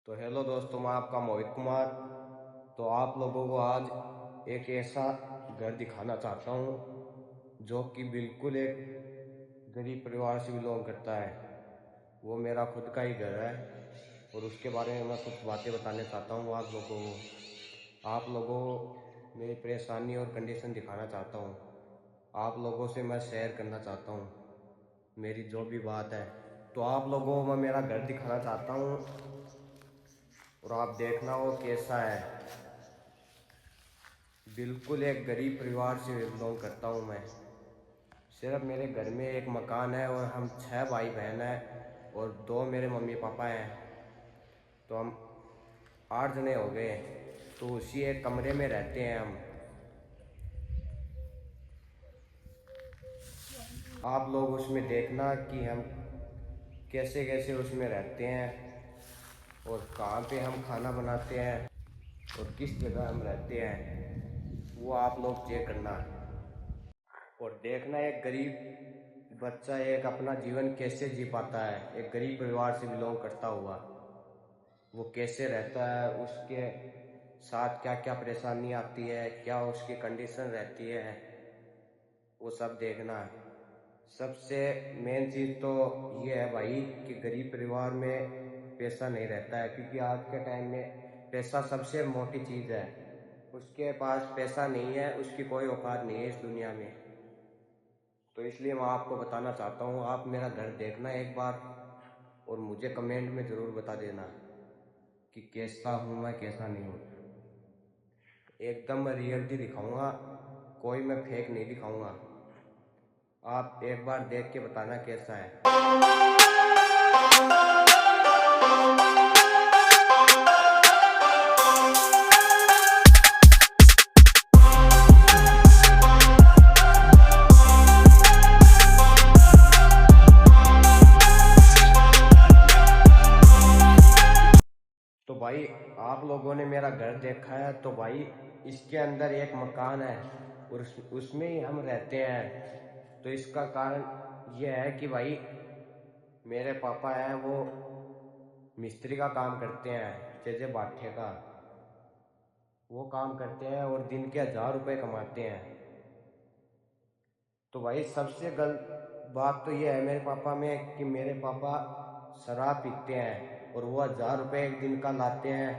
तो हेलो दोस्तों, मैं आपका मोहित कुमार। तो आप लोगों को आज एक ऐसा घर दिखाना चाहता हूँ जो कि बिल्कुल एक गरीब परिवार से बिलोंग करता है। वो मेरा खुद का ही घर है और उसके बारे में मैं कुछ बातें बताने चाहता हूँ आप लोगों को। आप लोगों को मेरी परेशानी और कंडीशन दिखाना चाहता हूँ। आप लोगों से मैं शेयर करना चाहता हूँ मेरी जो भी बात है। तो आप लोगों को मैं मेरा घर दिखाना चाहता हूँ और आप देखना वो कैसा है। बिल्कुल एक गरीब परिवार से बिलोंग करता हूँ मैं। सिर्फ मेरे घर में एक मकान है और हम 6 भाई बहन हैं और 2 मेरे मम्मी पापा हैं। तो हम 8 जने हो गए। तो उसी एक कमरे में रहते हैं हम। आप लोग उसमें देखना कि हम कैसे कैसे उसमें रहते हैं और कहाँ पे हम खाना बनाते हैं और किस जगह हम रहते हैं, वो आप लोग चेक करना। और देखना एक गरीब बच्चा एक अपना जीवन कैसे जी पाता है, एक गरीब परिवार से बिलोंग करता हुआ वो कैसे रहता है, उसके साथ क्या क्या परेशानी आती है, क्या उसकी कंडीशन रहती है, वो सब देखना है। सबसे मेन चीज़ तो ये है भाई कि गरीब परिवार में पैसा नहीं रहता है, क्योंकि आज के टाइम में पैसा सबसे मोटी चीज़ है। उसके पास पैसा नहीं है, उसकी कोई औकात नहीं है इस दुनिया में। तो इसलिए मैं आपको बताना चाहता हूँ, आप मेरा घर देखना एक बार और मुझे कमेंट में ज़रूर बता देना कि कैसा हूँ मैं, कैसा नहीं हूँ। एकदम मैं रियलिटी दिखाऊंगा, कोई मैं फेक नहीं दिखाऊंगा। आप एक बार देख के बताना कैसा है। तो भाई आप लोगों ने मेरा घर देखा है, तो भाई इसके अंदर एक मकान है और उसमें ही हम रहते हैं। तो इसका कारण यह है कि भाई मेरे पापा हैं वो मिस्त्री का काम करते हैं, जैसे बाठे का वो काम करते हैं और दिन के 1000 रुपये कमाते हैं। तो भाई सबसे गलत बात तो यह है मेरे पापा में कि मेरे पापा शराब पीते हैं और वो 1000 रुपये एक दिन का लाते हैं,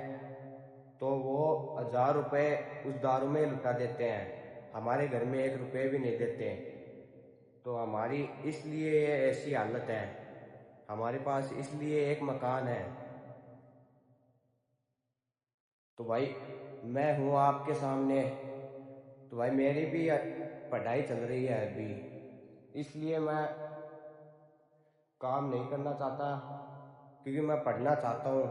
तो वो 1000 रुपये उस दारू में लुटा देते हैं। हमारे घर में 1 रुपये भी नहीं देते। तो हमारी इसलिए ये ऐसी हालत है। हमारे पास इसलिए एक मकान है। तो भाई मैं हूँ आपके सामने। तो भाई मेरी भी पढ़ाई चल रही है अभी, इसलिए मैं काम नहीं करना चाहता, क्योंकि मैं पढ़ना चाहता हूँ।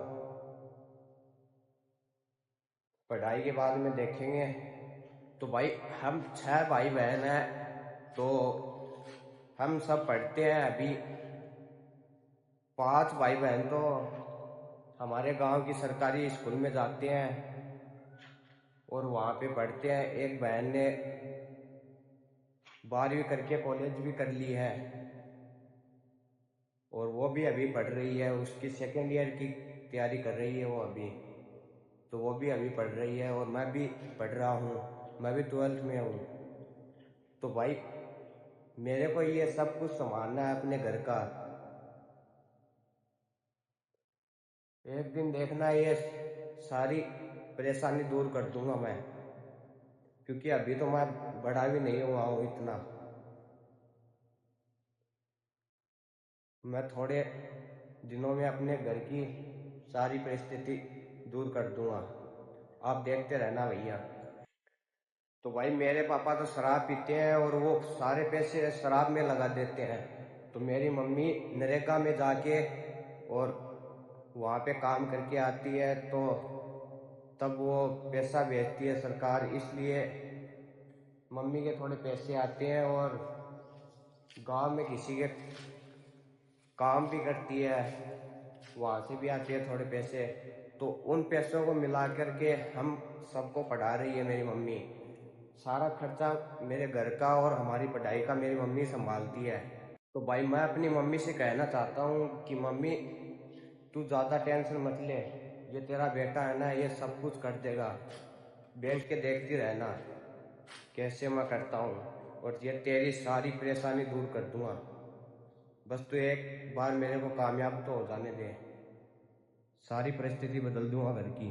पढ़ाई के बाद में देखेंगे। तो भाई हम 6 भाई बहन हैं, तो हम सब पढ़ते हैं अभी। 5 भाई बहन तो हमारे गांव की सरकारी स्कूल में जाते हैं और वहाँ पे पढ़ते हैं। एक बहन ने 12वीं करके कॉलेज भी कर ली है और वो भी अभी पढ़ रही है, उसकी सेकेंड ईयर की तैयारी कर रही है वो अभी। तो वो भी अभी पढ़ रही है और मैं भी पढ़ रहा हूँ, मैं भी 12th में हूँ। तो भाई मेरे को ये सब कुछ संभालना है अपने घर का। एक दिन देखना ये सारी परेशानी दूर कर दूंगा मैं, क्योंकि अभी तो मैं बड़ा भी नहीं हुआ हूँ इतना। मैं थोड़े दिनों में अपने घर की सारी परिस्थिति दूर कर दूंगा। आप देखते रहना भैया। तो भाई मेरे पापा तो शराब पीते हैं और वो सारे पैसे शराब में लगा देते हैं। तो मेरी मम्मी नरेगा में जाके और वहाँ पे काम करके आती है, तो तब वो पैसा भेजती है सरकार, इसलिए मम्मी के थोड़े पैसे आते हैं और गांव में किसी के काम भी करती है, वहाँ से भी आते हैं थोड़े पैसे। तो उन पैसों को मिला करके हम सबको पढ़ा रही है मेरी मम्मी। सारा खर्चा मेरे घर का और हमारी पढ़ाई का मेरी मम्मी संभालती है। तो भाई मैं अपनी मम्मी से कहना चाहता हूँ कि मम्मी तू ज़्यादा टेंशन मत ले, ये तेरा बेटा है ना, ये सब कुछ कर देगा। बैठ के देखती रहना कैसे मैं करता हूँ, और ये तेरी सारी परेशानी दूर कर दूंगा। बस तू एक बार मेरे को कामयाब तो हो जाने दे, सारी परिस्थिति बदल दूंगा घर की।